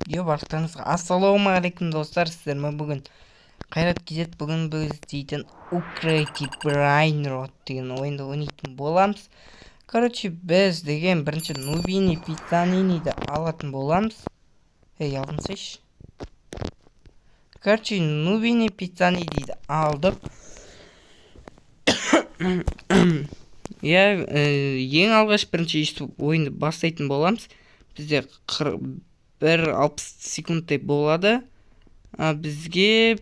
барлықтарыңызға ассалаумағалейкум достар, сіздермен бүгін қайрат кезет. Бүгін біз дейтін Ukraity Brainrot деген ойынды ойнайтын боламыз. Біз деген бірінші Nubini Pizzanini'ді алатын боламыз. Алынсайшы. Nubini Pizzanini'ді алдық. Ең алғаш бірінші ойынды бастайтын боламыз. Бізде 1-60 секундтай болады. Бізге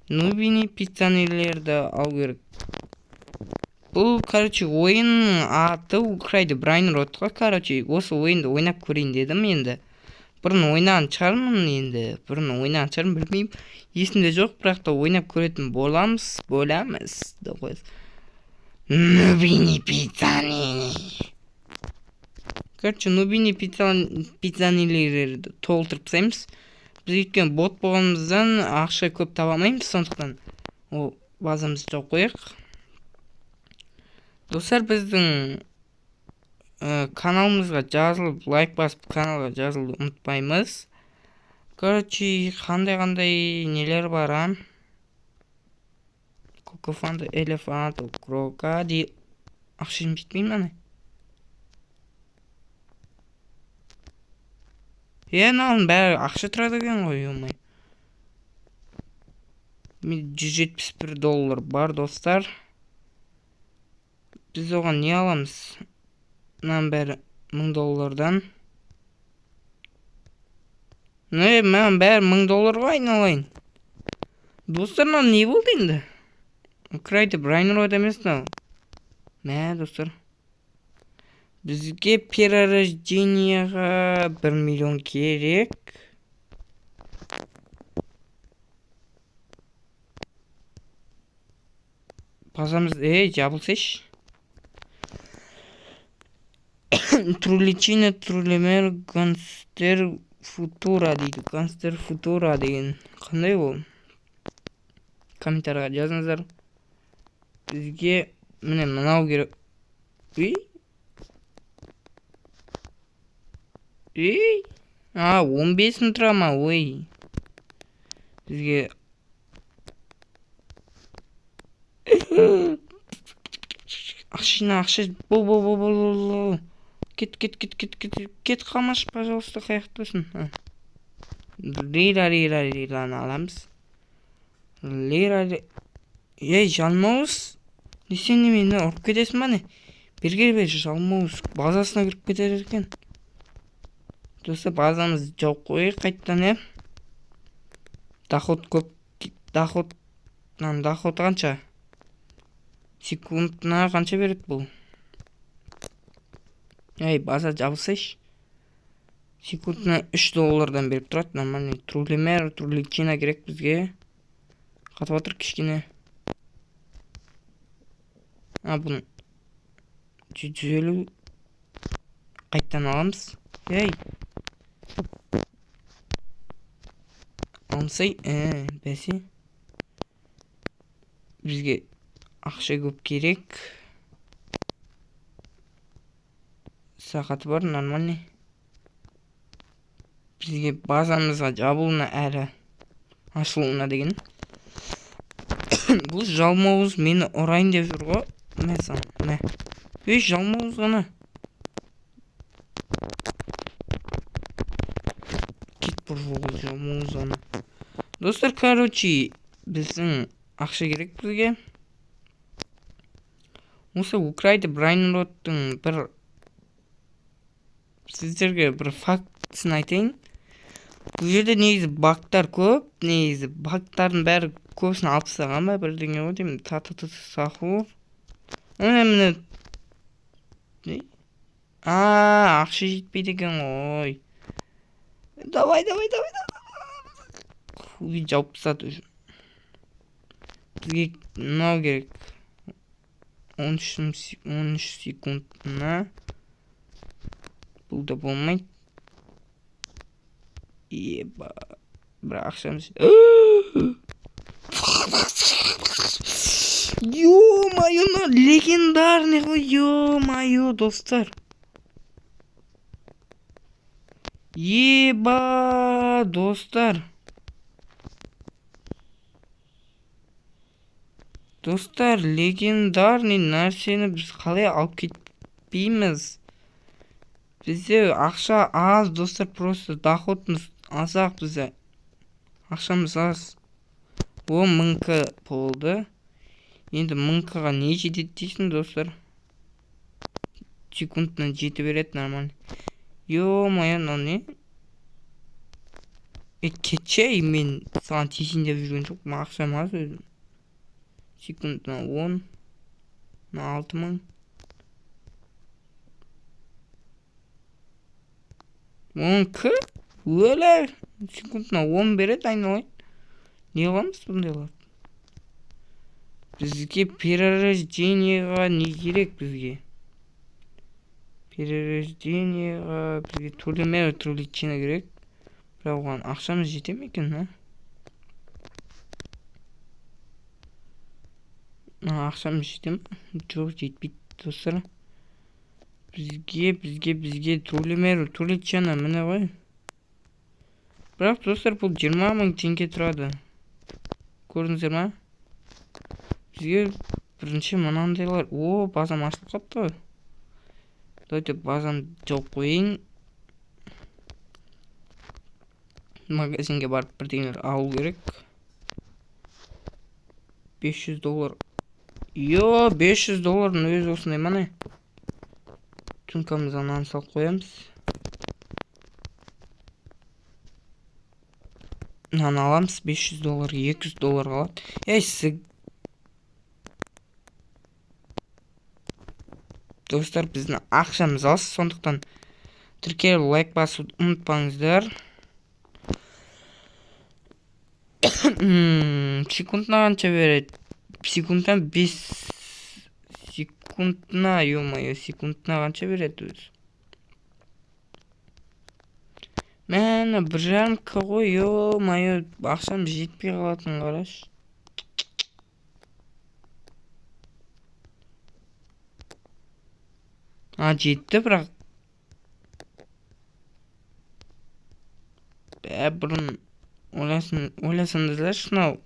Nubini Pizzanini'лерді алу керек. Бұл, ойын аты Ukraity Brainrot. Осы ойынды ойнап көрейін дедім енді. Бұрын ойнаған шығармын білмеймін. Есімде жоқ, бірақ та ойнап көретін боламыз. Nubini Pizzanini. Nubini Pizzanini'лерді толтырып тастаймыз. Біз өйткені бот болғанымыздан ақша көп таба алмаймыз, сондықтан ол базамызды жауып қояйық. Достар, біздің каналымызға жазылып, лайк басып, каналға жазылуды ұмытпаймыз. Қандай нелер бар, Кокофанды, элефант, крокодил. Ақшым жетпейін мана. Наның бәрі ақша тұрады екен ғой, өмай. $171 бар, достар. Біз оған не аламыз? Наның бәрі $1000-дан. Мән бәрі $1000-ға айналайын. Достар, наның не болды енді? Ukraity Brainrot емес нау. Достар. Бізге перерожденияға 1 миллион керек. Базамыз, жабылсайшы. Труличина, трулемер, Ганстер Футура дейді. Ганстер Футура деген. Қандай ол? Комментарға жазыңыздар. Бізге міне мынау керек. 15 тұра ма, Бізге ақша бұл. Кет қалмашы, пожалуйста, қаяқтасын. Лираны аламыз. Жалмауыз. Сен мені ұрып кетесің ба не? Бергер жалмауыз базасына кіріп кетер екен. Досы, базамыз жауып қойы қайттан, Доход көп. Доход қанша? Секундына қанша береді бұл? База жабылсайшы. Секундына $3 беріп тұрады. Нормальный. Трулемер, труличина керек бізге. Қатып атыр кішкене. Бұны 150 қайттан аламыз. Алымсай, бәсе. Бізге ақша көп керек. Сақаты бар, нормальный. Бізге базамызға жабылуына әрі ашылуына деген. Бұл жалмауыз мені ұрайын деп жүр ғой. Жалмауыз ғана. Достар, біздің ақша керек бізге. Осы Ukraity Brainrot'тың сіздерге бір фактісін айтайын. Бұл жерде негізі бактар көп. Бактардың бәрі көбісін алып тастаған ба, бірдеңе ғой деймін. Сахур. Міне. Ақша жетпейді екен ғой. Давай. Хуй жауып тастады уже. Бізге мынау керек. 13 секундына. Бұл да болмайды. Бір ақшамыз. Ё-моё, легендарный ғой, ё-моё, достар. Еба, достар. Достар, легендарный нәрсені біз қалай алып кетпейміз? Бізде ақша аз, достар, просто доходымыз азақ бізде. Ақшамыз аз. 10.000 болды. Енді 1000-ға не жетеді дейсің, достар? Секундына жеті береді, нормально. Ё-моё, мынау не? Кетші, мен саған тиісін деп жүрген жоқ. Ақшам аз өзім. Секундына 10. 6000. К? Өлі! Секундына 10 береді, айналайын. Не қыламыз бұндайлар? Бізге перерождениеға не керек бізге? Перерождениеға бізге төлемер төлетчина керек. Бірақ оған ақшамыз жете ме екен, ақшамыз жете ме? Жоқ, жетпейді, достар. Бізге төлемер төлетчина міне ғой. Бірақ, достар, бұл 20.000 теңге тұрады. Көрдіңіздер ма? Бізге бірінші мынандайлар. О, базам ашылып қапты. Давайте базам жауып қойын. Магазинге барып бірдеңелер алу керек. $500. Йо, $500 өзі осындай мана. Түнкамыздан нан салып қоямыз. Нан аламыз, $500, $200 қалады. Сіз достар, біздің ақшамыз аз, сондықтан тіркеліп лайк басуды ұмытпаңыздар. Секундына қанша береді? Секундтан 5 секундына, ё-моё, секундына қанша береді өзі? Мәні 1.5 ғой, ё-моё, ақшам жетпей қалатын қараш. Жетті, бірақ бұрын ойласаңыздар, шынау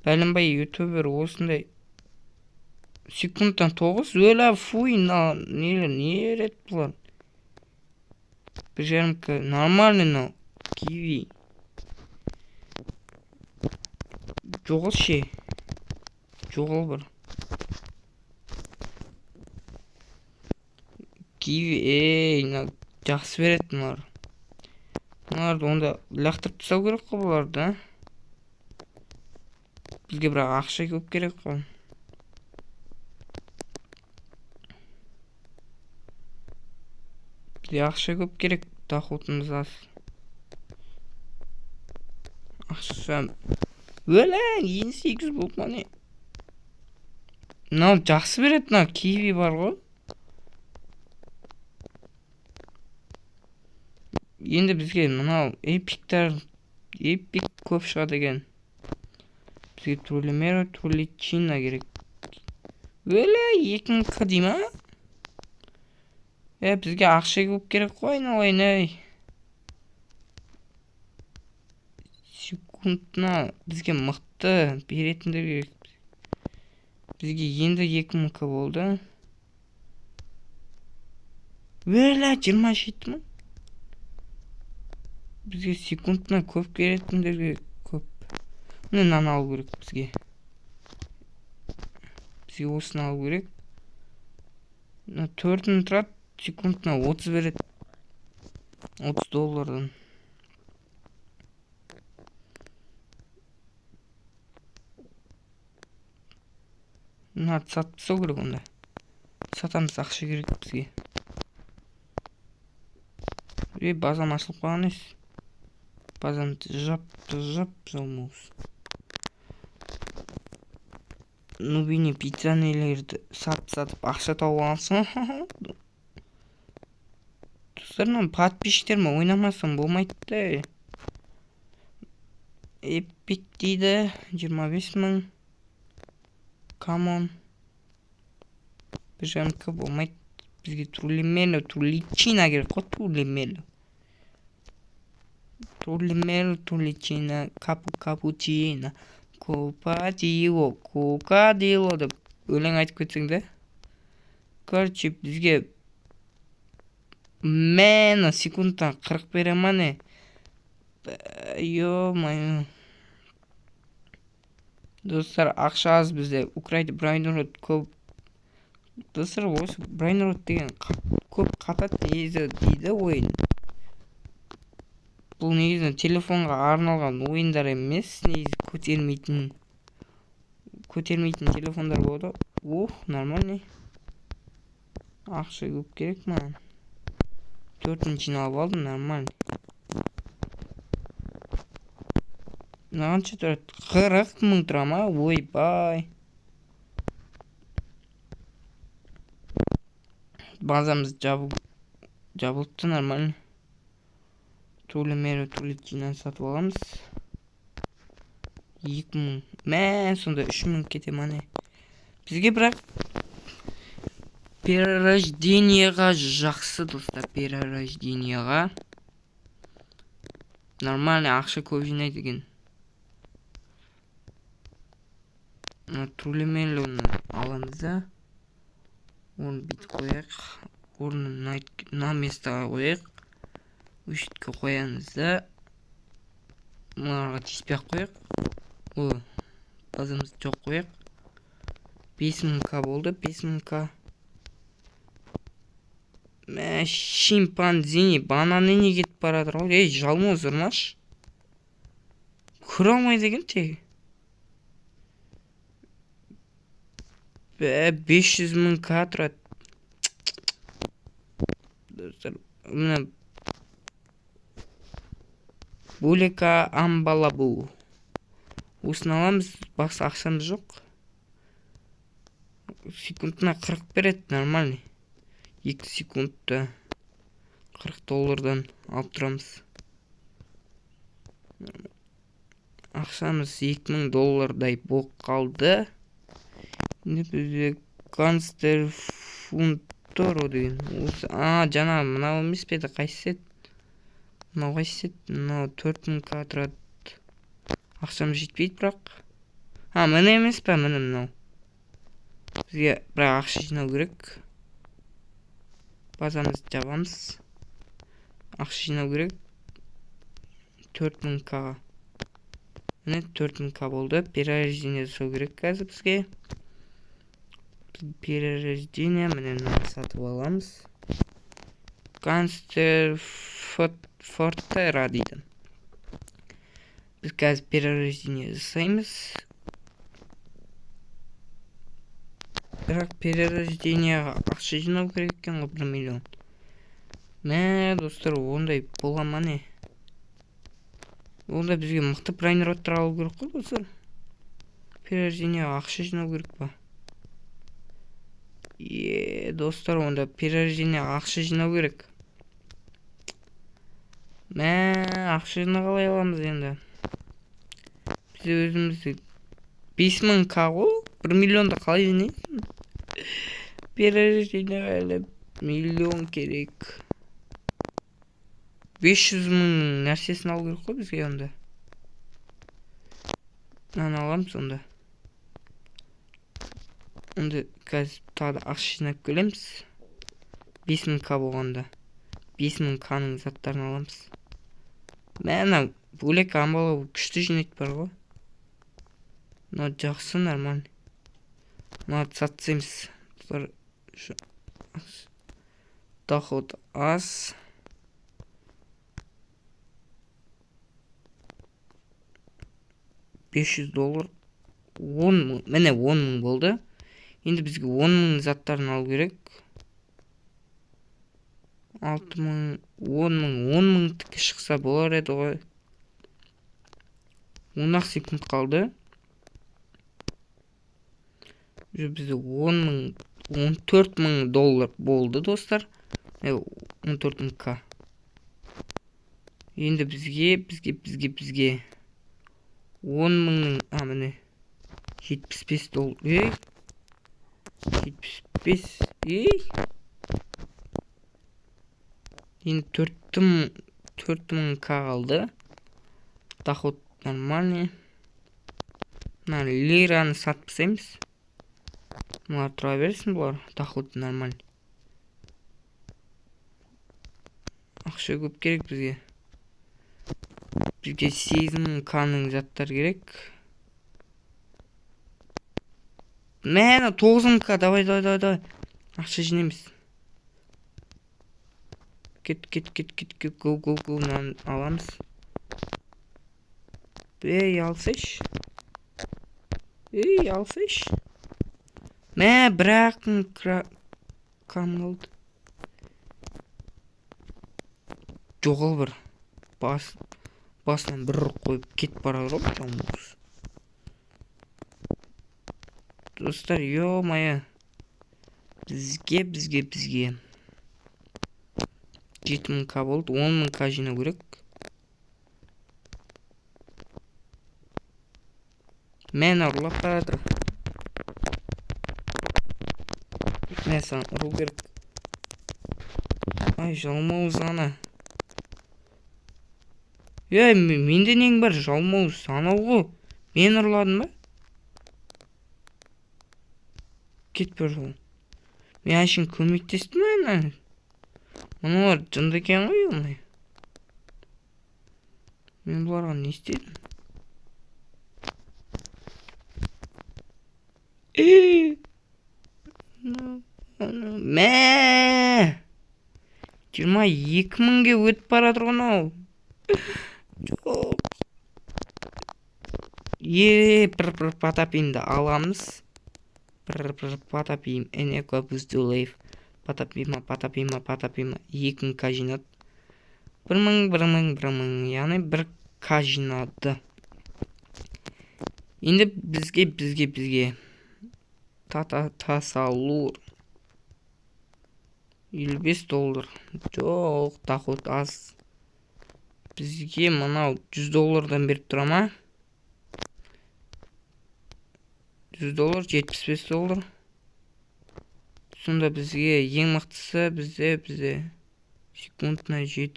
бәлінбай ютубер осындай секундтан 9 өлі, фуй, не рет бұлар? 1.5 нормальный, но киви жоғыл ше, жоғыл бір киви, жақсы береді мұлар. Бұларды онда лақтырып тастау керек қой бұларды, бізге бірақ ақша көп керек қой. Бізге ақша көп керек, доходымыз аз. Ақша өлі, 8 болып ма не? Мынау жақсы береді, мынау киви бар ғой. Енді бізге мынау эпик көп шығады екен. Бізге төлемер төлетчина керек. Өлі, 2000 дей ма? Бізге ақша көп керек қой, айналайын. Секундына бізге мықты беретіндер керек. Бізге енді 2000 болды. Өлі, 27 мың. Бізге секундына көп беретіндер көп. Міне нан алу керек бізге. Бізге осыны алу керек. 4-ін тұрады, секундына 30 береді. $30. Мынады сатып тастау керек онда. Сатамыз, ақша керек бізге. Базам ашылып қалған ес. Базамды жап жалмауыз. Нубини пиццанелерді сатып ақша тауып алсың. Достарым, подписчиктеріме ойнамасам болмайды. Эпик дейді, 25 мың. Камон. 1.5 болмайды. Бізге трулемелі, труличина керек қой, трулемелі. Тулимер, туличина, капучино, кокадило деп өлең айтып кетсең де. Короче, бізге мені секундтан 40 бере ма не? Ё-моё. Достар, ақша аз бізде. Украйда Брайнрод көп. Достар, осы Брайнрод деген көп қатады негізі дейді ойын. Бұл негізі телефонға арналған ойындар емес, негізі көтермейтін телефондар болды. Нормальный. Ақша көп керек маған. 4-ін жиналып алдым, нормальный. Мынағанша тұрады? 40 мың тұра ма? Ойбай. Базамыз жабылыпты, нормальный. Тулимер, туличинаны сатып аламыз. 2000. Мә, сонда 3000 кете ма не? Бізге бірақ перерождениеға жақсы, достар, перерождениеға. Нормальный ақша көп жинайды екен. Тулимерлоны аламыз да. Оны бүйтіп қояйық. Оны на местаға қояйық. Үшітке қоямыз да. Мыналарға тиіспей қояйық. Базамыз жоқ қояйық. 5000к болды, 5000к. Мә, шимпанзини, бананини кетіп барадыр ғой. Ей, жалмауыз ұрмаш. Көре алмайды екен тегі. 500.000к тұрады. Мына Булека амбалабу. Осыны аламыз, бақсы ақшамыз жоқ. Секундына 40 береді, нормальный. 2 секундта $40 алып тұрамыз. Ақшамыз $2000 болып қалды. Бізде Ганстер фунтор деген. Жаңа мынау емес пе еді, қайсы? Мынау қайсы? Мынау 4000к тұрады. Ақшамыз жетпейді бірақ. Міне емес пе, міне мынау. Бізге бірақ ақша жинау керек. Базамызды жабамыз. Ақша жинау керек. 4000к. Міне 4000к болды. Перерождение жасау керек қазір бізге. Перерождение міне сатып аламыз. Ганстер Фортера дейді. Біз қазір перерождение жасаймыз. Бірақ перерождениеға ақша жинау керек екен ғой, 1 миллион. Мә, достар, ондай бола ма не? Онда бізге мықты Брайнродтар алу керек қой, достар. Перерождениеға ақша жинау керек па? Достар, онда перерождениеға ақша жинау керек. Мә, ақша қалай аламыз енді? Біз өзімізді 5000к ғой, 1 миллионды қалай жинайсың? Перерождениеға әлі миллион керек. 500 000 нәрсесін алу керек қой бізге онда. Мынаны аламыз онда. Онда қазір тағы да ақша жинап келеміз. 5000к болғанда 5000к-ның заттарын аламыз. Мә, Булека амбалабу күшті жинайды бар ғой. Мына жақсы, нормальный. Мына сатсаймыз. Доход аз. $500. 10 мың. Міне 10 мың болды. Енді бізге 10 мың заттарын алу керек. 6 мың, 10 мың, 10 мың тікі шықса болар еді ғой. 10 секунд қалды. Бізде 10 мың, 14 мың доллар болды, достар. 14 мың к. Енді бізге 10 мыңның, міне 75 доллар. 75. Енді 4000 қалды. Доход нормальный. Мына лираны сатып тастаймыз. Бұлар тұра берсін, бұлар. Доход нормальный. Ақша көп керек бізге. Бізге 8000 каның заттар керек. Мені 9000к, давай. Ақша жинаймыз. Кет, go, мынаны аламыз. Алсайш. Бірақ кам қалды. Жоғал бір. Басынан бір қойып кетіп барады ғой, жалмауыз. Достар, ё-моё. Бізге 7000к болды, 10000к жинау керек. Мені ұрлап баратыр. Мен саған ұру керек. Ай, жалмауыз ана. Менде нең бар, жалмауыз анау ғой. Мен ұрладым ба? Кет бір жол. Мен әшін көмектестім әні. Мұнылар жынды екен ғой, олмай. Мен бұларға не істедім? Мә! 22000-ге өтіп баратыр ғой ау. Жоқ. Бір Потапимді аламыз. Бір Потапим. Энеко Буздулаев. Потапима. 2000к жинады. 1000. Яғни 1к жинады. Енді бізге. Тасалур. $55. Жоқ, доход аз. Бізге мұнау $100 беріп тұра ма? $100, $75. Сонда бізге ең мықтысы бізде секундына 7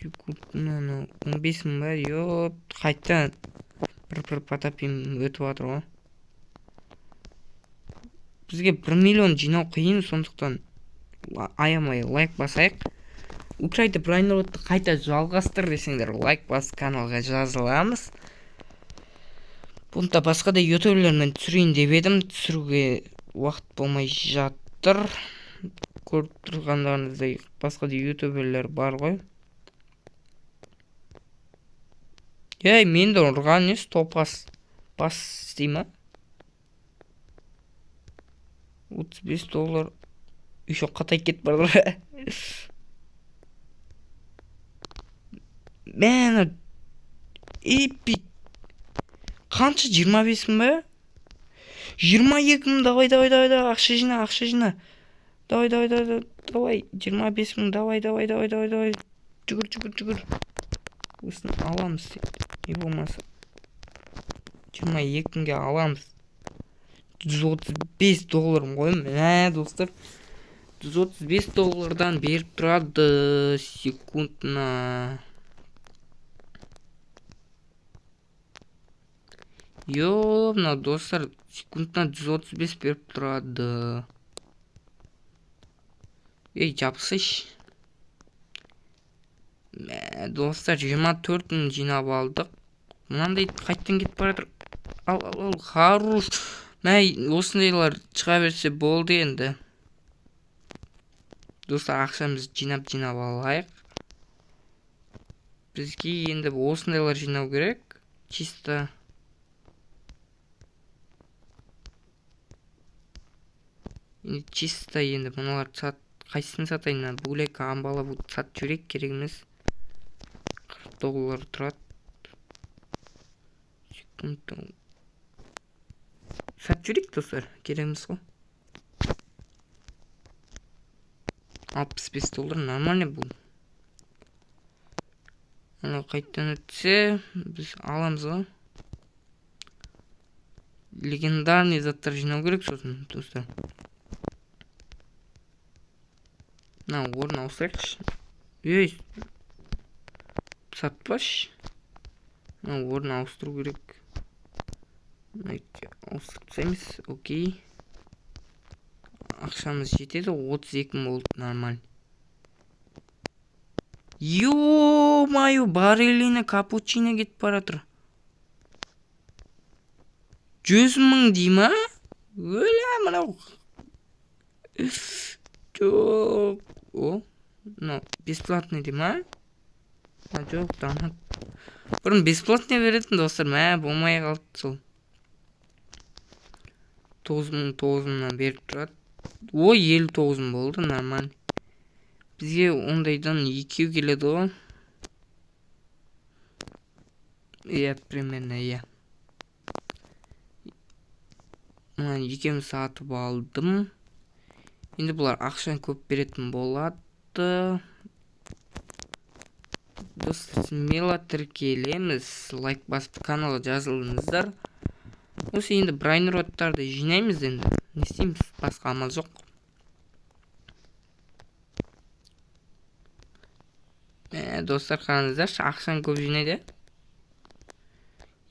секундына 15000 бар. Йоп, қайта бір Потапим өтіп атыр ғой. Бізге 1 миллион жинау қиын, сондықтан аямай лайк басайық. Украйда Брайнродты қайта жалғастыр десеңдер, лайк бас, каналға жазыламыз. Бұнда басқа да ютуберлермен түсірейін деп едім, түсіруге уақыт болмай жатыр. Көріп тұрғандарыңыздай басқа да ютуберлер бар ғой. Мен де ұрған ес, топас бас істей ма? $35. Еще qaтай кетіп барды. Мен эпик. Қанша 25000 ба? 22000, давай, ақша жина. Давай, 25000, давай. Жүгір. Осыны аламыз. Не болмаса. 22000-ге аламыз. $135 ғой, достар. $135 беріп тұрады секундына. Мына достар, секундына 135 беріп тұрады. Жапсыш. Достар, 24000 жинап алдық. Мынандай қайттан кетіп баратыр. Ал, харуш. Осындайлар шыға берсе болды енді. Достар, ақшамыз жинап алайық. Бізге енді осындайлар жинау керек. Чисто. Енді мұналар қайсысын сатайын? Бөлек амбала бұл сат жүрек керек емес. $40 тұрады. Секундта. Сат жүрек, достар, кереміз ғой. $65 нормальный бұл. Ана қайттан өтсе, біз аламыз ғой. Легендарный заттар жинау керек сосын, достар. Орын ауысайықшы. Ей, сатпаш. Орын ауыстыру керек. Ауыстырып тастаймыз. Окей. Ақшамыз жетеді. 32 мың болды. Нормаль. Ё-мое, барреліне капучино кетіп баратыр. 100 мың дей ма? Өлә, мынау. Жоқ. О, мынау бесплатный дей ма? Жоқ, дамат. Бұрын бесплатный беретін достар, мә, болмай қалды сол. 9 мыңнан беріп тұрады. О, 59 мың болды, нормаль. Бізге ондайдан екеу келеді о. Иә, примерно, иә. Мұнан екеуін сатып алдым. Енді бұлар ақшан көп беретін болады. Достар, смело тіркелеміз. Лайк басып каналға жазылыңыздар. Осы енді брайнроттарды жинаймыз енді. Не істейміз? Басқа амал жоқ. Достар, қараңыздаршы, ақшан көп жинайды.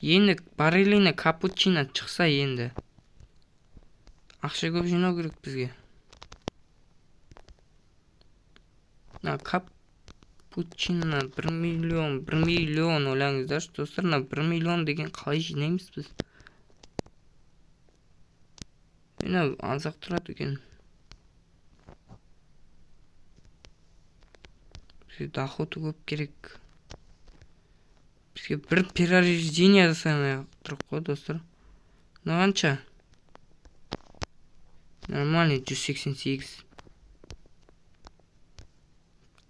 Енді барреліне капучино шықса енді. Ақша көп жинау керек бізге. Капучино 1 миллион ойлаңыздаршы, достар. 1 миллион деген қалай жинаймыз біз? Мені азақ тұрады екен. Бізге доходы көп керек. Бізге бір перерождение жасамай тұрық қой, достар. Қанша? Нормальный 188.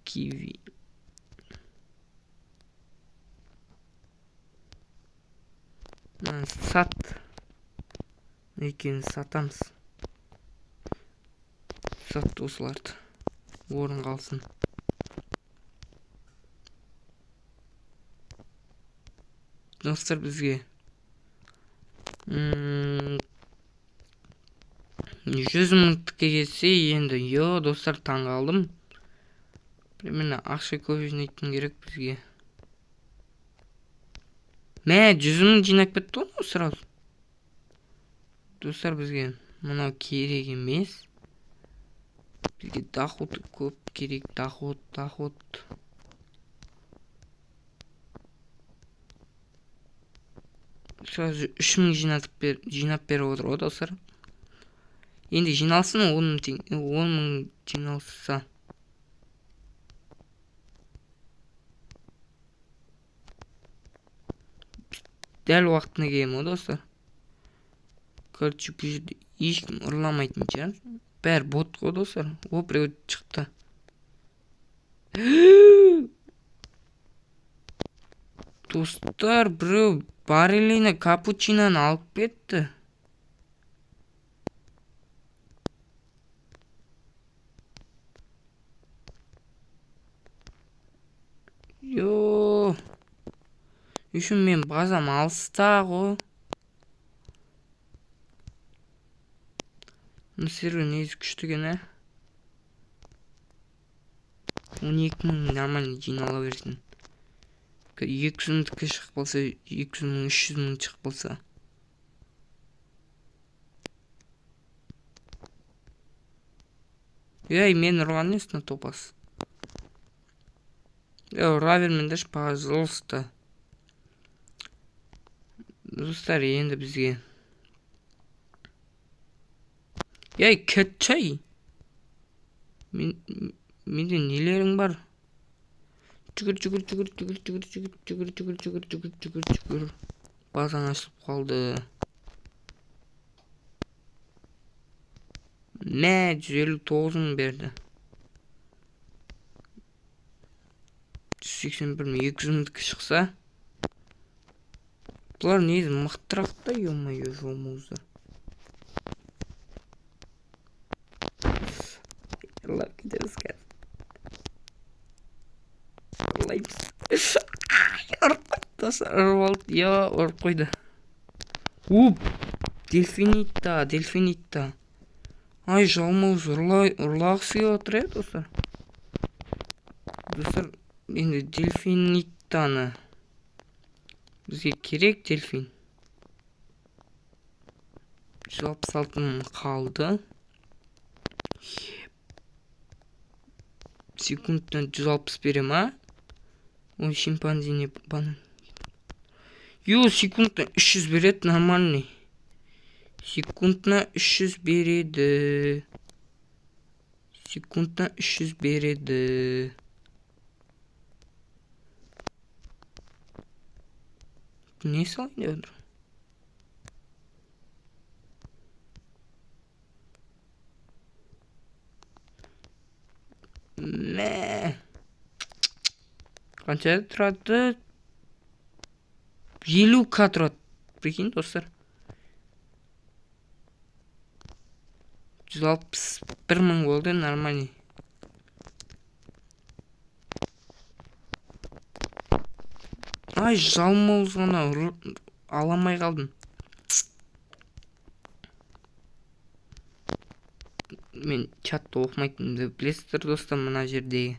Киви. Сат. Екені сатамыз. Сат осыларды. Орын қалсын. Достар, бізге 100 мыңдыққа келсе енді. Йо, достар, таң қалдым. Примерно ақша көп жинайтын керек бізге. Мә, 100 мың жинап кетті ғой сразу. Достар, бізге мынау керек емес. Бізге доход көп керек. Доход. Сразу 3 мың жинап беріп отыр ғой, достар. Енді жиналсын 10 мың жиналса. Дәл уақытына келем о, достар. Короче, бұл жерде ешкім ұрламайтын шығар. Бәрі бот қой, достар. О, біреу шықты. Достар, біреу барреліне капучиноны алып кетті. Йо. Үшін мен базам алыста ғой. Сервер несі күштіген, ә? 12 мың нормально жинала берсін. 200 мыңдікі шығып болса, 200 мың, 300 мың шығып болса. Ей, мен ұрған несіне топас. Ұра бермендерші, пожалуйста. Достар, енді бізге. Ей, кетчай. Менде нелерің бар? Жүгір. Базан ашылып қалды. Мә, 159 мың берді. 181 мың, 200 мыңдікі шықса. Бұлар нейді мықтырақ та, ё-моё, жолмауыздар. Ұрлап кетеміз қазір. Ұрлаймыз. Ұрып алды. Йо, ұрып қойды. Дельфинита. Ай, жалмауыз ұрлағысы келіп отыр, достар. Достар, енді дельфиниттаны бізге керек. Дельфин 166 мың қалды. Секундтан 160 берем, а? Ой, шимпанзине банан. Йо, секундтан 300 береді, нормальный. Секундтан 300 береді. Секундтан 300 береді. Не салайын деп отыр? Мә. Қанша тұрады? 50к тұрады. Прикинь, достар. 161 мың болды, нормальный. Ай, жалмауыз ғана аламай қалдым. Мен чатты оқымайтынымды білесіздер, достар, мына жердегі.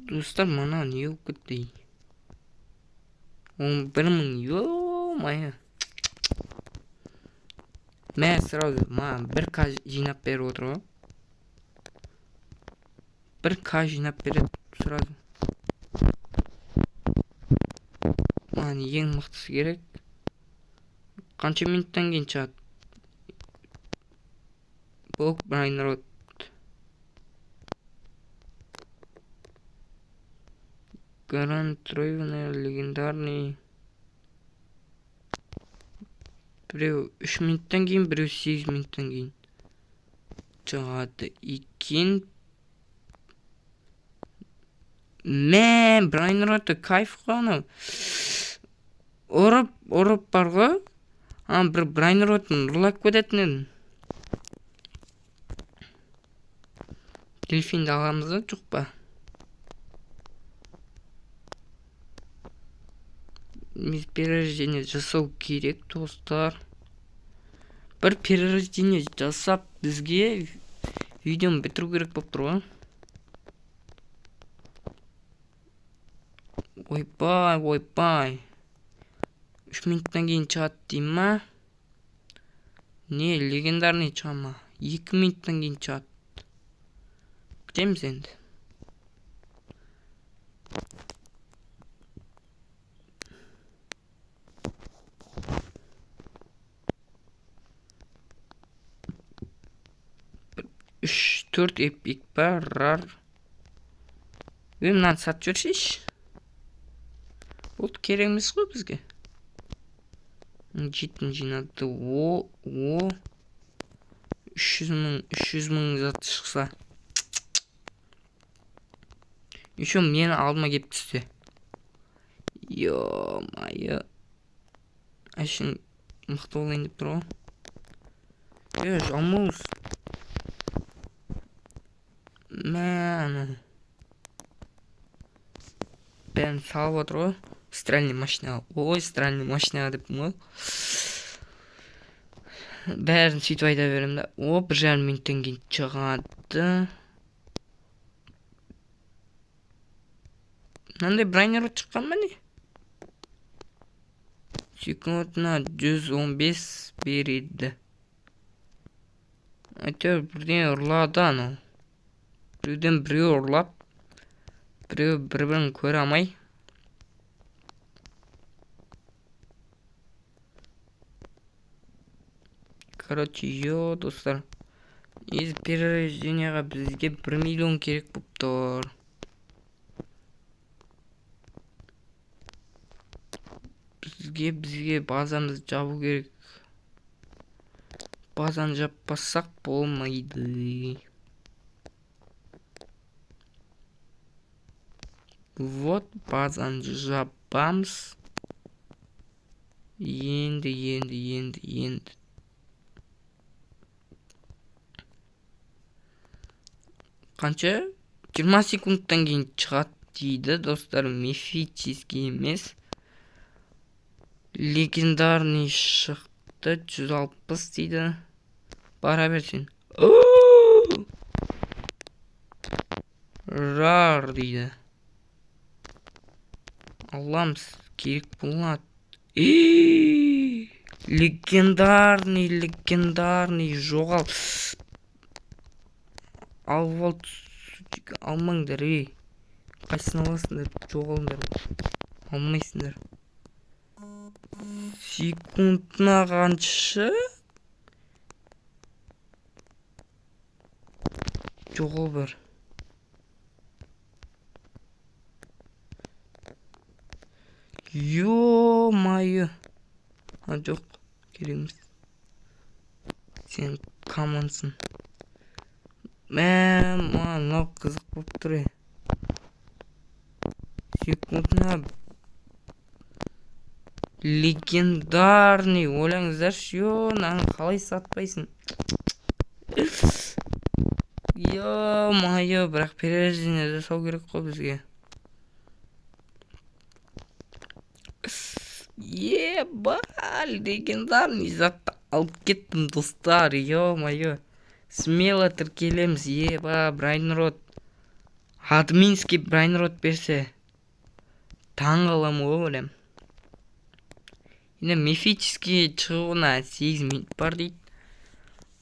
Достар, мына не болып кетті? 11 мың, ё-мая. Мә, сразу, маған 1к жинап беріп отыр ғой. 1к жинап береді сразу. Маған ең мықтысы керек. Қанша минуттан кейін шығады? Бог Брайнрод. Гарант Тройвен легендарный. Біреу 3 минуттан кейін, біреу 8 минуттан кейін шығады екен. Мә, Брайнродты кайф қана. Ұрып бар ғой. Бір Брайнродтың ұрлап кететін едім. Дельфинді аламыз да, жоқ па? Біз перерождение жасау керек, достар. Бір перерождение жасап, бізге видеоны бітіру керек болып тұр ғой. Ойбай. 3 минуттан кейін шығады дейм ма? Не, легендарный шыға ма? 2 минуттан кейін шығады. Күтеміз енді. Үш, 4 эпик бар. Мынаны сатып жібершейші. Болды, керек емес қой бізге. Жетін жинады. 300 мың заты шықса. Еще мені алдыма кеп түсті. Ё-майы. Әшін мықты болайын деп тұр ғой. Жалмауыз. Мәні. Бәрін салып отыр ғой. Стиральный машина. Ой, стиральный машина деп мұл. Бәрін сөйтіп айта берем да. 1,5 минуттан кейін шығады. Мынандай Брайнрод шыққан ба не? Секундына 115 береді. Әйтеуір бірден ұрлады анау. Біреуден біреу ұрлап, біреу бір-бірін көре алмай. Короче, достар. Из перерожденияға бізге 1 миллион керек болып тұр. Бізге базамызды жабу керек. Базаны жаппасақ болмайды. Вот, базаны жапамыз. Енді. Қанша? 20 секундтан кейін шығады дейді, достар, мифический емес. Легендарный шықты 160 дейді. Бара берсен. rar дейді. Аламыз, керек болады. Легендарный жоғал. Алмаңдар, қайсысын аласыңдар, жоғалыңдар. Алмайсыңдар. Секундына қанша? Жоғал бар. Ё-майы. Жоқ, кереміз. Сен камансың. Мынау қызық болып тұр. Секундына легендарный. Ойлаңыздаршы, наны қалай сатпайсың? Ё-майы, бірақ перерождение жасау керек қой бізге. Легендарный затты алып кеттім, достар. Ё-майы. Смело тіркелеміз. Брайнрод. Админский Брайнрод берсе. Таң қалам олем. Енді мифический шығуына 8 минут бар дейді.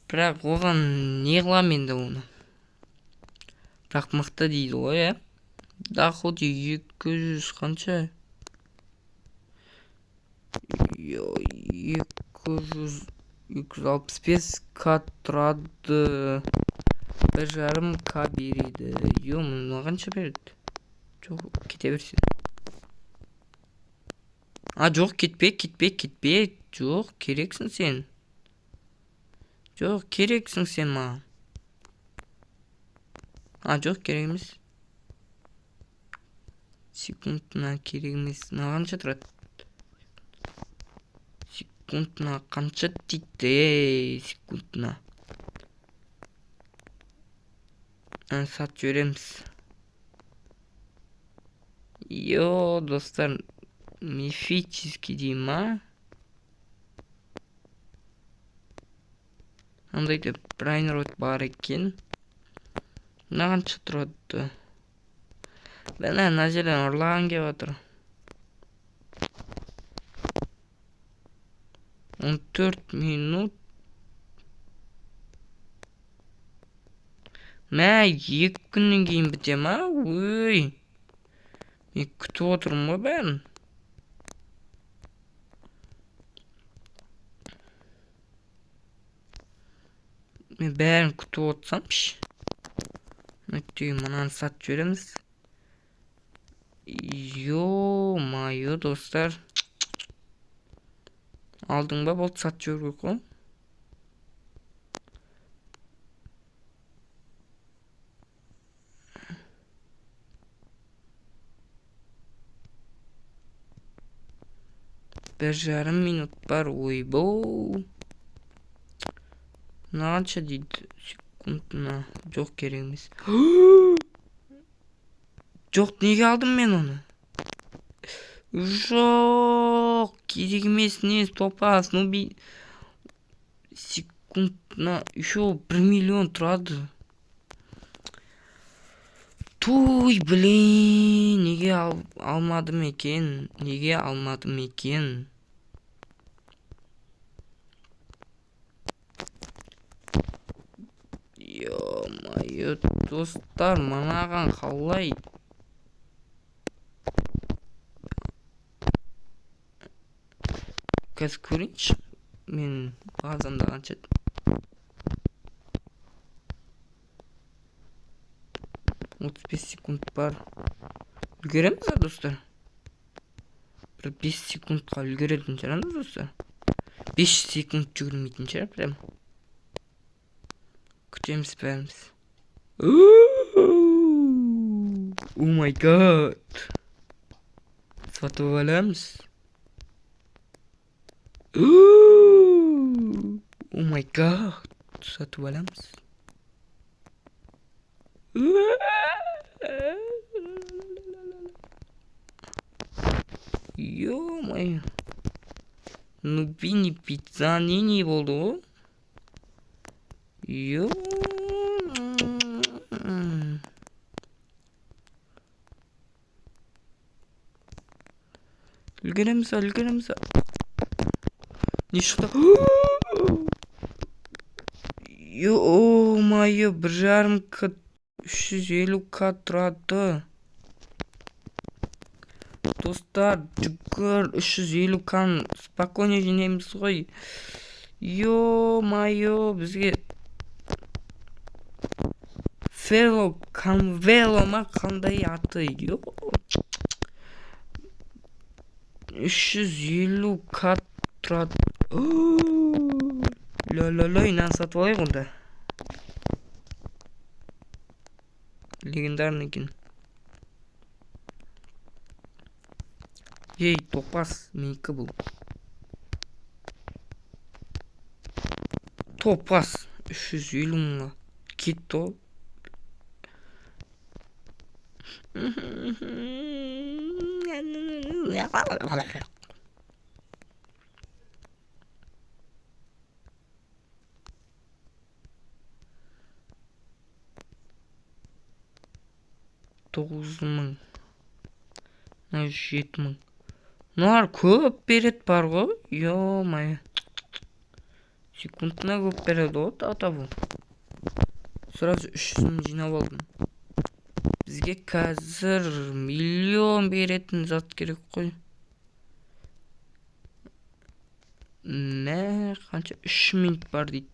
Бірақ оған не қылам енді оны? Бірақ мықты дейді ғой, доходы 200 қанша? 265к тұрады. 1,5к береді. Мұны қанша береді? Жоқ, кете берсін. Жоқ, кетпе. Жоқ, керексің сен. Маған. Жоқ, керек емес. Секундына керек емес. Қанша тұрады? Секундына қанша дейді? Секундына. Сат жөреміз. Достар, мифический дей ма? Андайды Брайнрод бар екен. Қанша тұрады? Мына жерден ұрлаған кеп отыр. 14 минут. 2 күннен кейін біте ма? Мен күтіп отырмын ғой бәрін. Мен бәрін күтіп отырсамшы. Мұнан сат жөреміз. Ё-майы, достар. Алдың ба, болды сат жөрге қой. Bir жарым минут бар, ойбоу. Қанша дейді? Секундына. Жоқ, керек емес. Жоқ, неге алдым мен оны? Жоқ, керек емес, не топас. Секундына еще 1 миллион тұрады. Туй, блин, неге алмадым екен? Ё-майы, достар, мынаған қалай? Қазір көрейінші. Мен базамда қанша. Отыз 5 секунд бар. Үлгереміз, достар. Бір 5 секундқа үлгеретін шығармыз, достар. 5 секунд жүгірмейтін шығар, прям. Күтеміз бәріміз. О май гад. Сатып аламыз. О май гад. Сатып аламыз. Ё-майы. Нубини пицца не болды ғой? үлгереміз. Не шықты? Ё-моё, 1,5к 350к тұрады. Достар, жүгір, 350к спокойно жинаймыз ғой. Ё-моё, бізге Конвело ма қандай аты? 350к тұрады. Ля-ля-ля, инан сатып алайық онда. Легендарный екен. Ей, топас, менікі бұл. Топас, 350 мыңға. Кетті ол. $9,000. 7,000. Мыналар көп берет бар ғой. Ё-моё. Секундына көп береді ғой тата бұл. Сразу 300 жинап алдым. Бізге қазір миллион беретін зат керек қой. Қанша 3 минут бар дейді.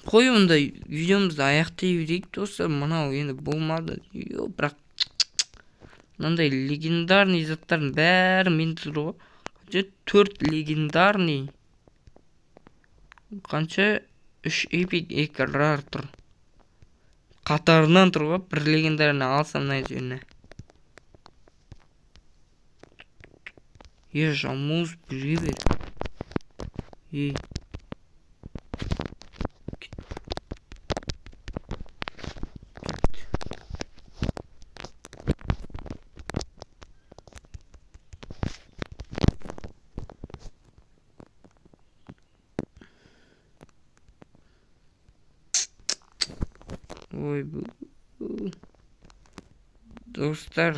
Қой ондай видеомызды аяқтай берейік достар. Мынау енді болмады. Бірақ мынандай легендарный заттардың бәрі менде тұр ғой. Қанша 4 легендарный. Қанша 3 эпик экрар тұр. Қатарынан тұр ғой. Бір легендарны алсам мына жеріне. Жамуз біре бер. Ой, достар,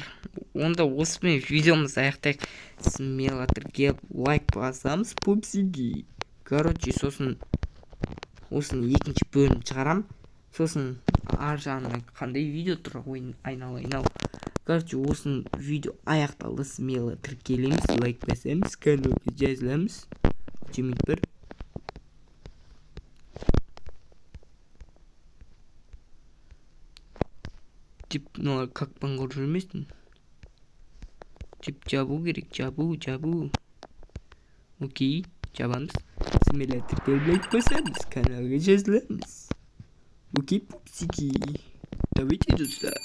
онда осымен видеомыз аяқтайық. Смело келіп лайк басамыз пупсиге. Короче, сосын осыны екінші бөлім шығарам. Сосын ар жағына қандай видео тұр ойын айналайын. Короче, осыны видео аяқталды. Смело тіркелеміз, лайк басамыз, каналға жазыламыз. Жемейді бір. Тип, как паңғыр жүрмесін. Тип, жабу керек, жабу. Окей, жабамыз. Смело тіркеліп басамыз, каналға жазыламыз. Окей, пупсики. Давайте, достар.